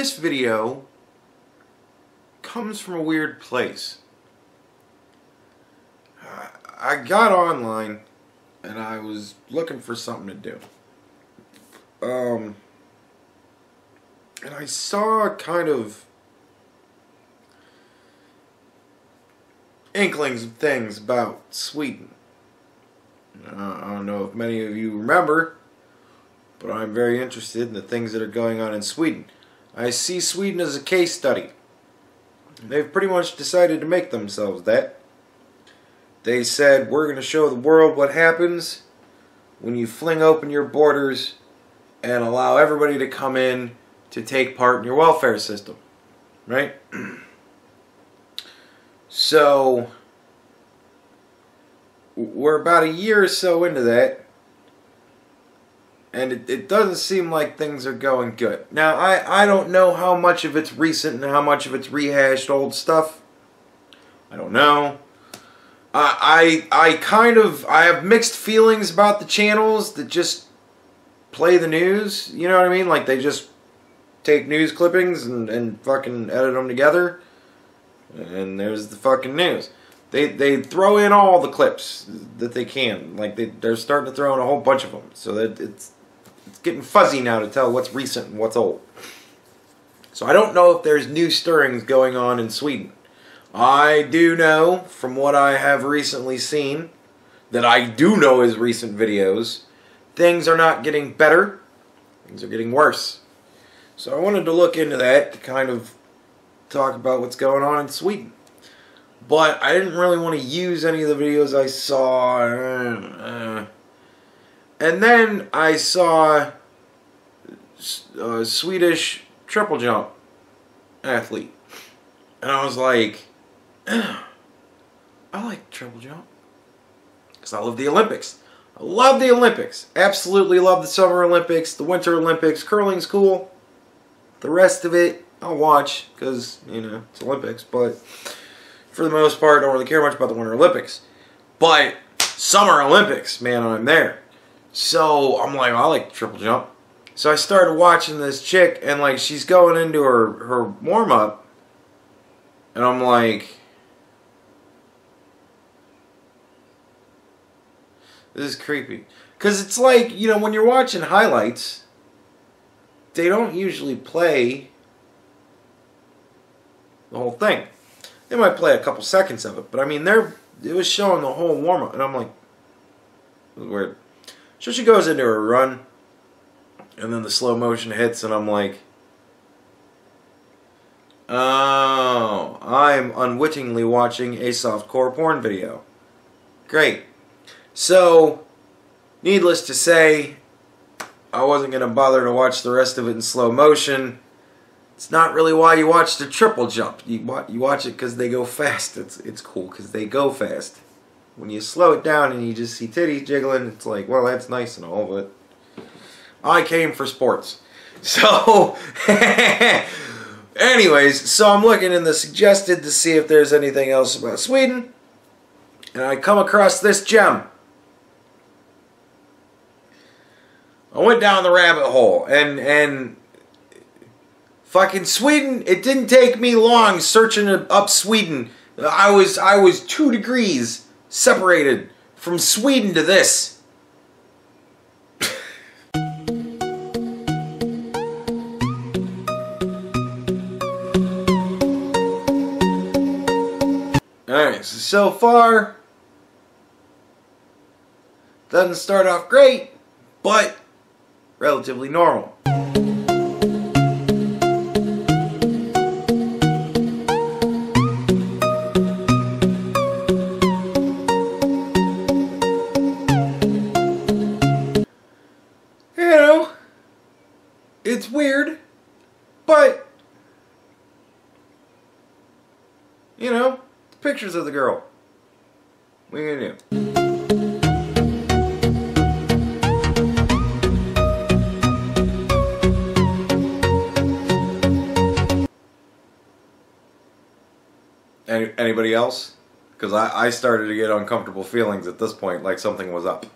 this video comes from a weird place. I got online and I was looking for something to do. And I saw kind of inklings of things about Sweden. I don't know if many of you remember, but I'm very interested in the things that are going on in Sweden. I see Sweden as a case study. They've pretty much decided to make themselves that. They said, we're going to show the world what happens when you fling open your borders and allow everybody to come in to take part in your welfare system. Right? So, we're about a year or so into that, and it doesn't seem like things are going good. Now, I don't know how much of it's recent and how much of it's rehashed old stuff. I don't know. I have mixed feelings about the channels that just play the news. You know what I mean? Like, they just take news clippings and fucking edit them together, and there's the fucking news. They throw in all the clips that they can. Like, they're starting to throw in a whole bunch of them. So that it's getting fuzzy now to tell what's recent and what's old. So I don't know if there's new stirrings going on in Sweden. I do know, from what I have recently seen, that I do know is recent videos, things are not getting better, things are getting worse. So I wanted to look into that to kind of talk about what's going on in Sweden. But I didn't really want to use any of the videos I saw. And then I saw a Swedish triple jump athlete. And I was like, I like triple jump. Because I love the Olympics. I love the Olympics. Absolutely love the Summer Olympics, the Winter Olympics. Curling's cool. The rest of it, I'll watch because, you know, it's Olympics. But for the most part, I don't really care much about the Winter Olympics. But Summer Olympics, man, I'm there. So I'm like, I like triple jump. So I started watching this chick, and like, she's going into her warm-up, and I'm like, this is creepy. Because it's like, you know, when you're watching highlights, they don't usually play the whole thing. They might play a couple seconds of it, but I mean, it was showing the whole warm-up, and I'm like, it was weird. So she goes into her run, and then the slow motion hits, and I'm like, oh, I'm unwittingly watching a softcore porn video. Great. So, needless to say, I wasn't going to bother to watch the rest of it in slow motion. It's not really why you watch the triple jump. You watch it because they go fast. It's cool because they go fast. When you slow it down and you just see titties jiggling, it's like, well, that's nice and all, but I came for sports. So, anyways, so I'm looking in the suggested to see if there's anything else about Sweden, and I come across this gem. I went down the rabbit hole, and fucking Sweden, it didn't take me long searching up Sweden. I was 2 degrees separated from Sweden to this. Alright, so far, doesn't start off great, but relatively normal. It's weird, but, you know, pictures of the girl. What are you gonna do? Anybody else? Because I started to get uncomfortable feelings at this point, like something was up.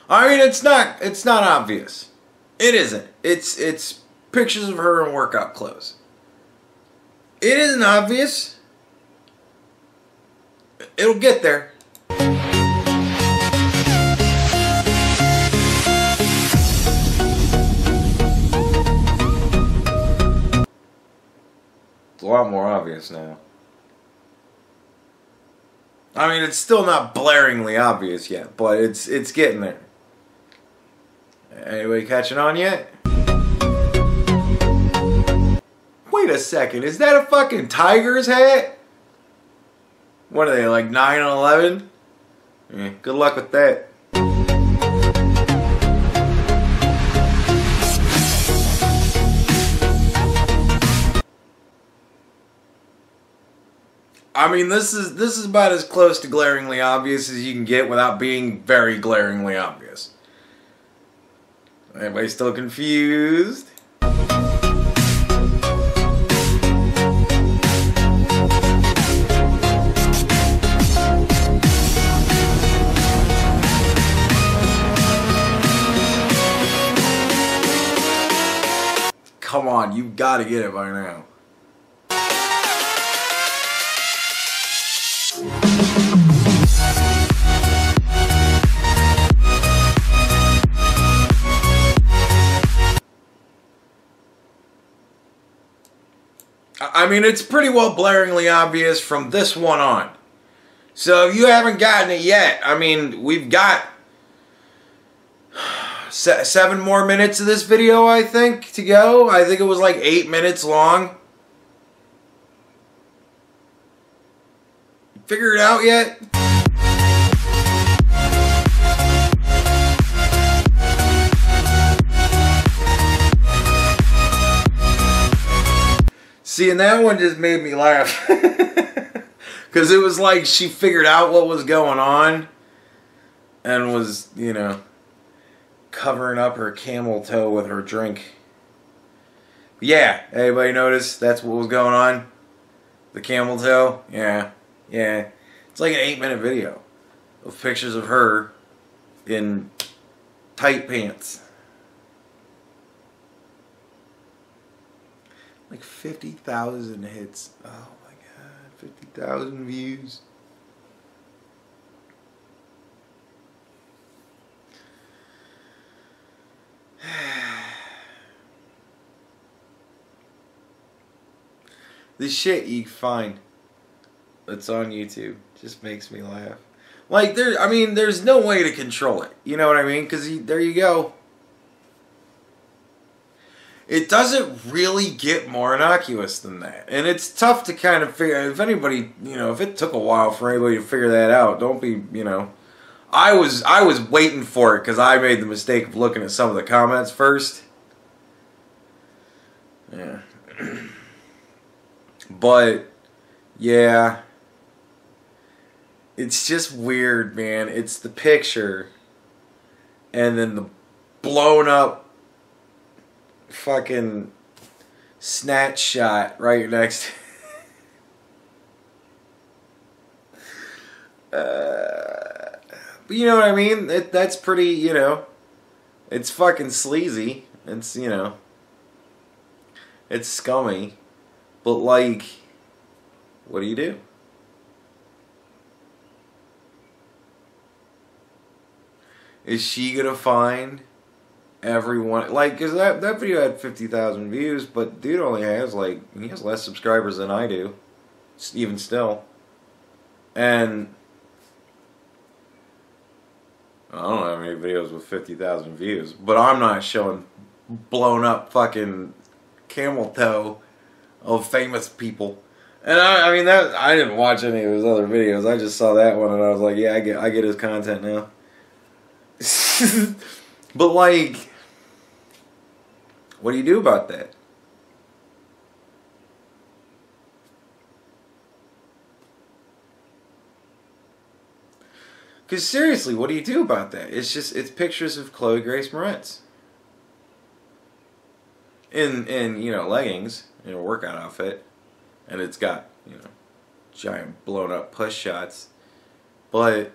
I mean, it's not obvious. It isn't. It's pictures of her in workout clothes. It isn't obvious. It'll get there. It's a lot more obvious now. I mean, it's still not blaringly obvious yet, but it's getting there. Anybody catching on yet? Wait a second, is that a fucking Tigers hat? What are they, like 9 and 11? Yeah, good luck with that. I mean, this is about as close to glaringly obvious as you can get without being very glaringly obvious. Anybody still confused? Come on, you've got to get it by now. I mean, it's pretty well blaringly obvious from this one on. So if you haven't gotten it yet, I mean, we've got 7 more minutes of this video, I think, to go. I think it was like 8 minutes long. Figure it out yet? See, and that one just made me laugh. Because it was like she figured out what was going on and was, you know, covering up her camel toe with her drink. Yeah, everybody notice that's what was going on? The camel toe? Yeah. Yeah. It's like an 8-minute video of pictures of her in tight pants. Like 50,000 hits. Oh my god, 50,000 views. The shit you find that's on YouTube just makes me laugh. Like, I mean, there's no way to control it. You know what I mean? Because there you go. It doesn't really get more innocuous than that. And it's tough to kind of figure, if anybody, you know, if it took a while for anybody to figure that out, don't be, you know. I was waiting for it because I made the mistake of looking at some of the comments first. Yeah. But, yeah. It's just weird, man. It's the picture and then the blown up fucking snatch shot right next but you know what I mean? That's pretty, you know, it's fucking sleazy. It's, you know, it's scummy. But like, what do you do? Is she gonna find everyone, like, because that video had 50,000 views, but dude only has, like, he has less subscribers than I do, even still. And I don't have any videos with 50,000 views, but I'm not showing blown up fucking camel toe of famous people. And I mean, that I didn't watch any of his other videos. I just saw that one and I was like, yeah, I get his content now. But like, what do you do about that? Because seriously, what do you do about that? It's pictures of Chloe Grace Moretz in you know, leggings, in a workout outfit, and it's got, you know, giant blown up push shots. But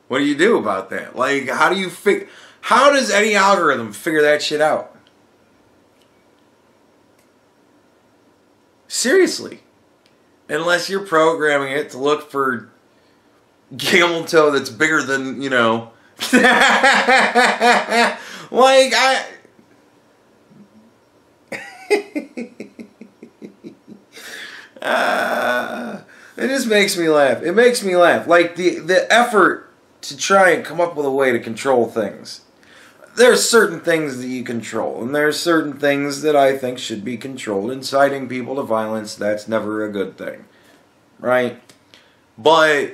What do you do about that? Like, how does any algorithm figure that shit out? Seriously. Unless you're programming it to look for camel toe that's bigger than, you know. Like, it just makes me laugh. It makes me laugh. Like, the effort to try and come up with a way to control things. There's certain things that you control, and there's certain things that I think should be controlled. Inciting people to violence, that's never a good thing. Right? But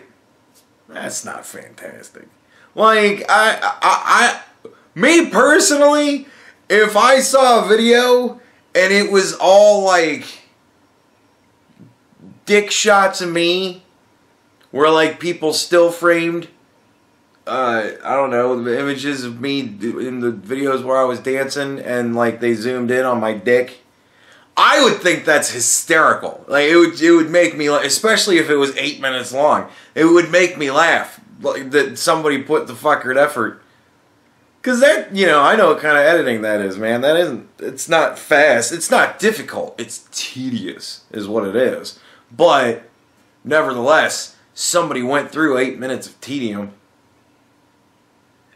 that's not fantastic. Like, me personally, if I saw a video and it was all like dick shots of me, where like people still framed, I don't know, the images of me in the videos where I was dancing and like they zoomed in on my dick, I would think that's hysterical. Like it would make me laugh, especially if it was 8 minutes long. It would make me laugh, like that somebody put the fucking effort. Cause that, you know, I know what kind of editing that is, man. That isn't, it's not fast, it's not difficult, it's tedious is what it is. But nevertheless, somebody went through 8 minutes of tedium.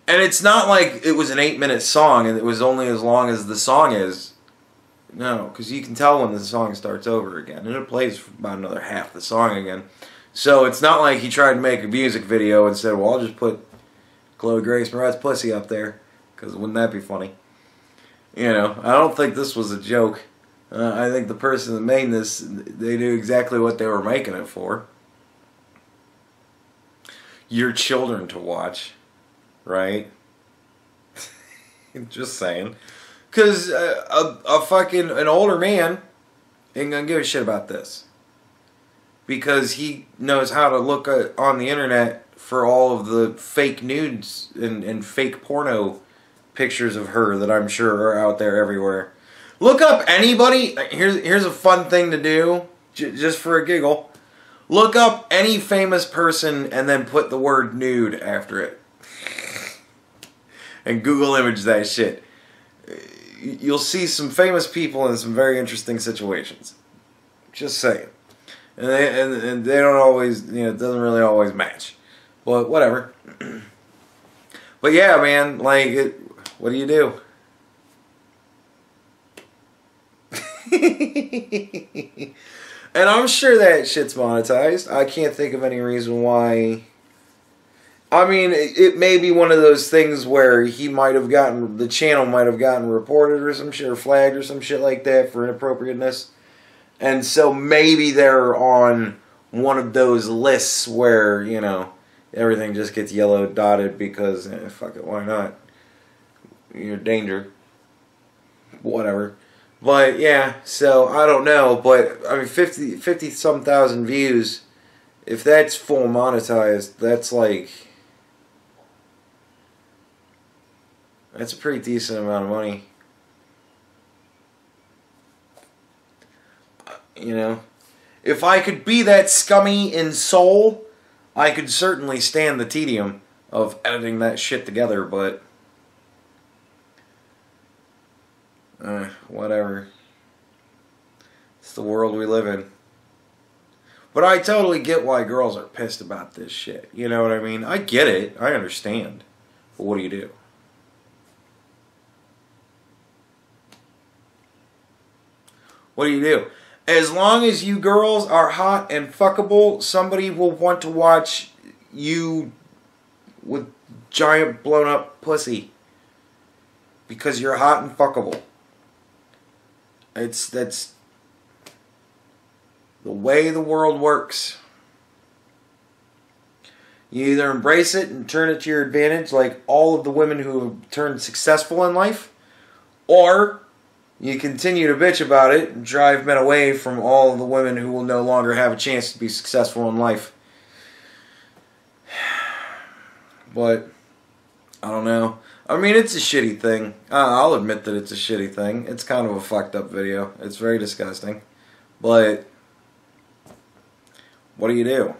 And it's not like it was an 8-minute song and it was only as long as the song is. No, because you can tell when the song starts over again. And it plays for about another half the song again. So it's not like he tried to make a music video and said, well, I'll just put Chloe Grace Moretz's pussy up there. Because wouldn't that be funny? You know, I don't think this was a joke. I think the person that made this, they knew exactly what they were making it for. Your children to watch. Right? Just saying. Because an older man ain't gonna give a shit about this. Because he knows how to look on the internet for all of the fake nudes and fake porno pictures of her that I'm sure are out there everywhere. Look up anybody. Here's a fun thing to do, just for a giggle. Look up any famous person and then put the word nude after it. And Google image that shit. You'll see some famous people in some very interesting situations. Just saying. And they don't always, you know, it doesn't really always match. But whatever. But yeah, man, like, what do you do? And I'm sure that shit's monetized. I can't think of any reason why. I mean, it may be one of those things where he might have gotten, the channel might have gotten reported or some shit, or flagged or some shit like that for inappropriateness. And so maybe they're on one of those lists where, you know, everything just gets yellow dotted because, fuck it, why not? You're danger. Whatever. But, yeah, so, I don't know, but, I mean, 50-some thousand views, if that's full monetized, that's like, that's a pretty decent amount of money. You know, if I could be that scummy in soul, I could certainly stand the tedium of editing that shit together, but whatever. It's the world we live in. But I totally get why girls are pissed about this shit. You know what I mean? I get it. I understand. But what do you do? What do you do? As long as you girls are hot and fuckable, somebody will want to watch you with giant blown up pussy. Because you're hot and fuckable. That's the way the world works. You either embrace it and turn it to your advantage like all of the women who have turned successful in life, or you continue to bitch about it and drive men away from all of the women who will no longer have a chance to be successful in life. But, I don't know. I mean, it's a shitty thing. I'll admit that it's a shitty thing. It's kind of a fucked up video. It's very disgusting. But, what do you do?